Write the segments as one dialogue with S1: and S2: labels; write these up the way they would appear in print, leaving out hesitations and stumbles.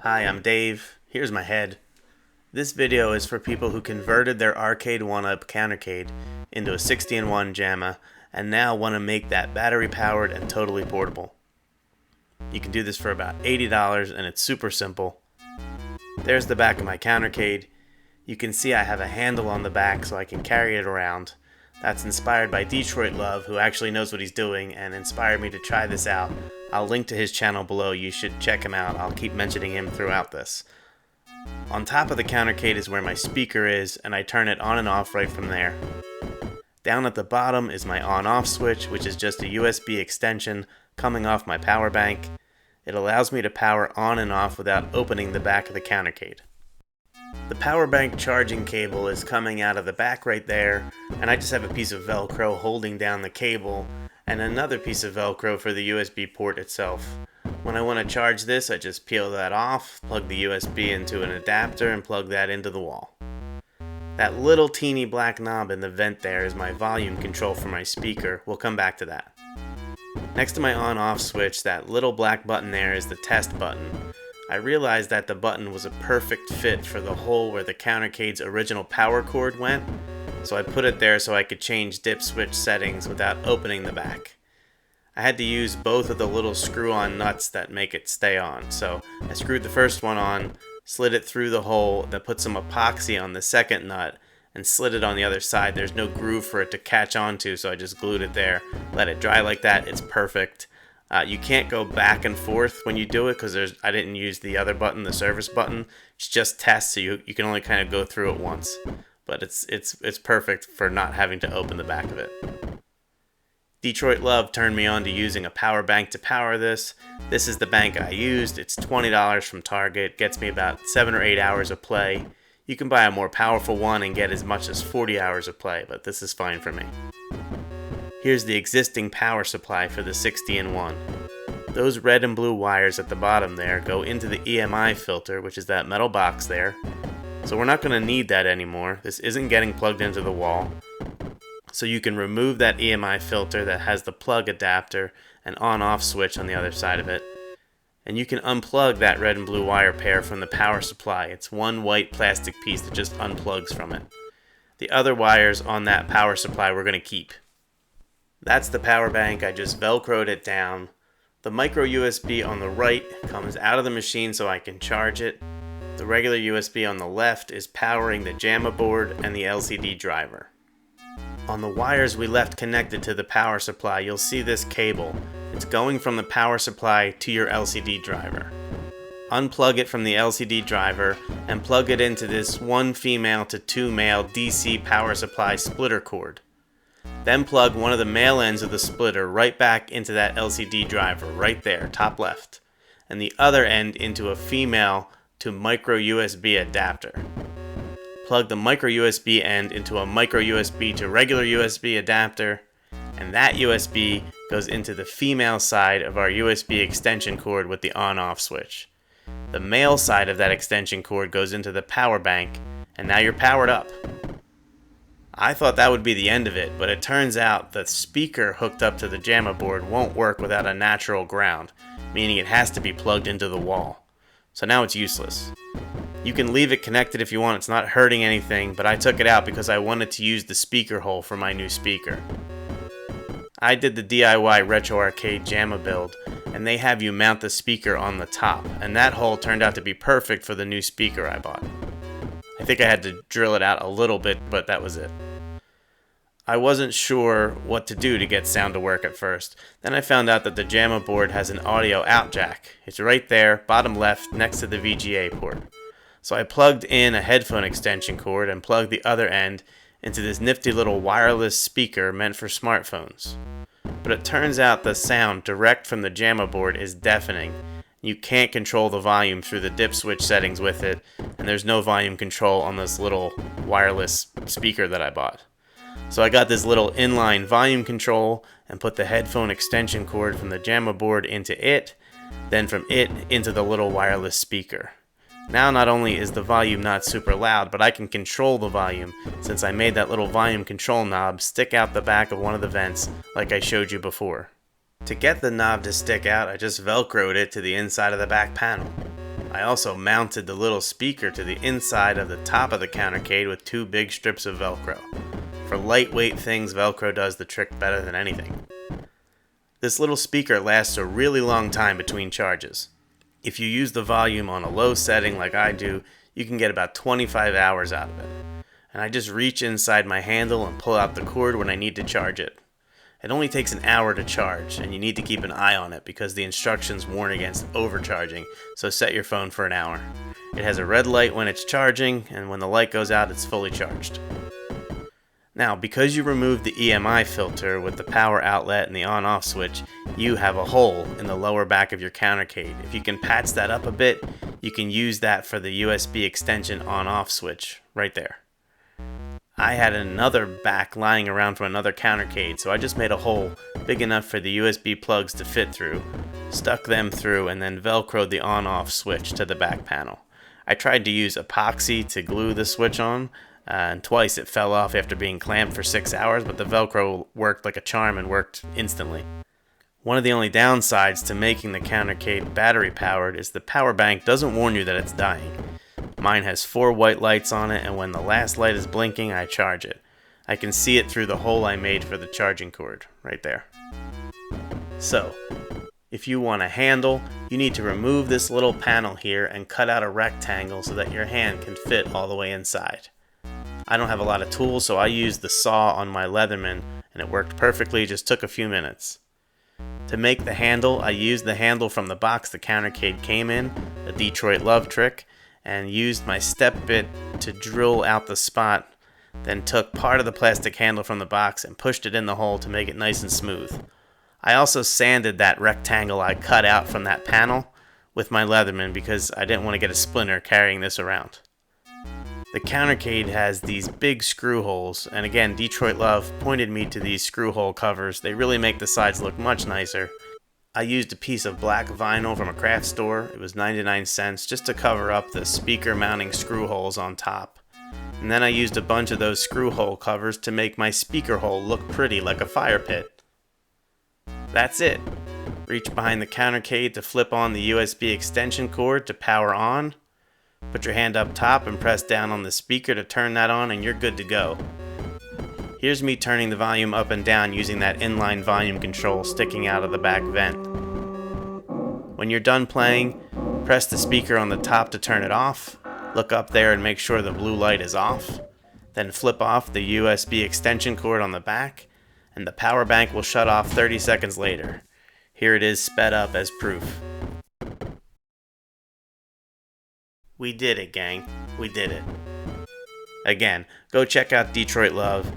S1: Hi, I'm Dave. Here's my head. This video is for people who converted their Arcade1Up Countercade into a 60-in-1 Jamma and now want to make that battery powered and totally portable. You can do this for about $80 and it's super simple. There's the back of my Countercade. You can see I have a handle on the back so I can carry it around. That's inspired by Detroit Love, who actually knows what he's doing and inspired me to try this out. I'll link to his channel below. You should check him out. I'll keep mentioning him throughout this. On top of the Countercade is where my speaker is, and I turn it on and off right from there. Down at the bottom is my on-off switch, which is just a USB extension coming off my power bank. It allows me to power on and off without opening the back of the Countercade. The power bank charging cable is coming out of the back right there, and I just have a piece of Velcro holding down the cable and another piece of Velcro for the USB port itself. When I want to charge this, I just peel that off, plug the USB into an adapter, and plug that into the wall. That little teeny black knob in the vent there is my volume control for my speaker. We'll come back to that. Next to my on-off switch, that little black button there is the test button. I realized that the button was a perfect fit for the hole where the Countercade's original power cord went, so I put it there so I could change dip switch settings without opening the back. I had to use both of the little screw-on nuts that make it stay on, so I screwed the first one on, slid it through the hole, then put some epoxy on the second nut, and slid it on the other side. There's no groove for it to catch onto, so I just glued it there. Let it dry like that, it's perfect. You can't go back and forth when you do it because I didn't use the other button, the service button. It's just test, so you can only kind of go through it once. But it's perfect for not having to open the back of it. Detroit Love turned me on to using a power bank to power this. This is the bank I used. It's $20 from Target. Gets me about 7 or 8 hours of play. You can buy a more powerful one and get as much as 40 hours of play, but this is fine for me. Here's the existing power supply for the 60-in-1. Those red and blue wires at the bottom there go into the EMI filter, which is that metal box there. So we're not going to need that anymore. This isn't getting plugged into the wall. So you can remove that EMI filter that has the plug adapter and on-off switch on the other side of it. And you can unplug that red and blue wire pair from the power supply. It's one white plastic piece that just unplugs from it. The other wires on that power supply we're going to keep. That's the power bank. I just Velcroed it down. The micro USB on the right comes out of the machine so I can charge it. The regular USB on the left is powering the Jamma board and the LCD driver. On the wires we left connected to the power supply, you'll see this cable. It's going from the power supply to your LCD driver. Unplug it from the LCD driver and plug it into this 1 female to 2 male DC power supply splitter cord. Then plug one of the male ends of the splitter right back into that LCD driver, right there, top left, and the other end into a female to micro USB adapter. Plug the micro USB end into a micro USB to regular USB adapter, and that USB goes into the female side of our USB extension cord with the on-off switch. The male side of that extension cord goes into the power bank, and now you're powered up. I thought that would be the end of it, but it turns out the speaker hooked up to the Jamma board won't work without a natural ground, meaning it has to be plugged into the wall. So now it's useless. You can leave it connected if you want, it's not hurting anything, but I took it out because I wanted to use the speaker hole for my new speaker. I did the DIY Retro Arcade Jamma build, and they have you mount the speaker on the top, and that hole turned out to be perfect for the new speaker I bought. I think I had to drill it out a little bit, but that was it. I wasn't sure what to do to get sound to work at first. Then I found out that the Jamma board has an audio out jack. It's right there, bottom left, next to the VGA port. So I plugged in a headphone extension cord and plugged the other end into this nifty little wireless speaker meant for smartphones. But it turns out the sound direct from the Jamma board is deafening. You can't control the volume through the dip switch settings with it, and there's no volume control on this little wireless speaker that I bought. So I got this little inline volume control and put the headphone extension cord from the Jamma board into it, then from it into the little wireless speaker. Now not only is the volume not super loud, but I can control the volume since I made that little volume control knob stick out the back of one of the vents like I showed you before. To get the knob to stick out, I just Velcroed it to the inside of the back panel. I also mounted the little speaker to the inside of the top of the Countercade with 2 big strips of Velcro. For lightweight things, Velcro does the trick better than anything. This little speaker lasts a really long time between charges. If you use the volume on a low setting like I do, you can get about 25 hours out of it. And I just reach inside my handle and pull out the cord when I need to charge it. It only takes an hour to charge, and you need to keep an eye on it because the instructions warn against overcharging, so set your phone for an hour. It has a red light when it's charging, and when the light goes out, it's fully charged. Now, because you removed the EMI filter with the power outlet and the on-off switch, you have a hole in the lower back of your Countercade. If you can patch that up a bit, you can use that for the USB extension on-off switch right there. I had another back lying around from another Countercade, so I just made a hole big enough for the USB plugs to fit through, stuck them through, and then Velcroed the on-off switch to the back panel. I tried to use epoxy to glue the switch on, and twice it fell off after being clamped for 6 hours, but the Velcro worked like a charm and worked instantly. One of the only downsides to making the Countercade battery powered is the power bank doesn't warn you that it's dying. Mine has 4 white lights on it, and when the last light is blinking, I charge it. I can see it through the hole I made for the charging cord, right there. So, if you want a handle, you need to remove this little panel here and cut out a rectangle so that your hand can fit all the way inside. I don't have a lot of tools, so I used the saw on my Leatherman, and it worked perfectly, just took a few minutes. To make the handle, I used the handle from the box the Countercade came in, a Detroit Love trick, and used my step bit to drill out the spot, then took part of the plastic handle from the box and pushed it in the hole to make it nice and smooth. I also sanded that rectangle I cut out from that panel with my Leatherman because I didn't want to get a splinter carrying this around. The Countercade has these big screw holes, and again, Detroit Love pointed me to these screw hole covers. They really make the sides look much nicer. I used a piece of black vinyl from a craft store. It was 99 cents just to cover up the speaker mounting screw holes on top. And then I used a bunch of those screw hole covers to make my speaker hole look pretty like a fire pit. That's it. Reach behind the Countercade to flip on the USB extension cord to power on. Put your hand up top and press down on the speaker to turn that on, and you're good to go. Here's me turning the volume up and down using that inline volume control sticking out of the back vent. When you're done playing, press the speaker on the top to turn it off, look up there and make sure the blue light is off, then flip off the USB extension cord on the back, and the power bank will shut off 30 seconds later. Here it is sped up as proof. We did it, gang. We did it. Again, go check out Detroit Love.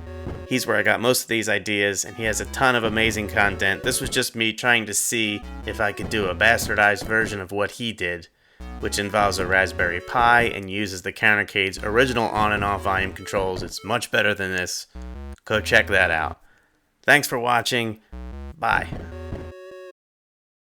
S1: He's where I got most of these ideas, and he has a ton of amazing content. This was just me trying to see if I could do a bastardized version of what he did, which involves a Raspberry Pi and uses the Countercade's original on and off volume controls. It's much better than this. Go check that out. Thanks for watching. Bye.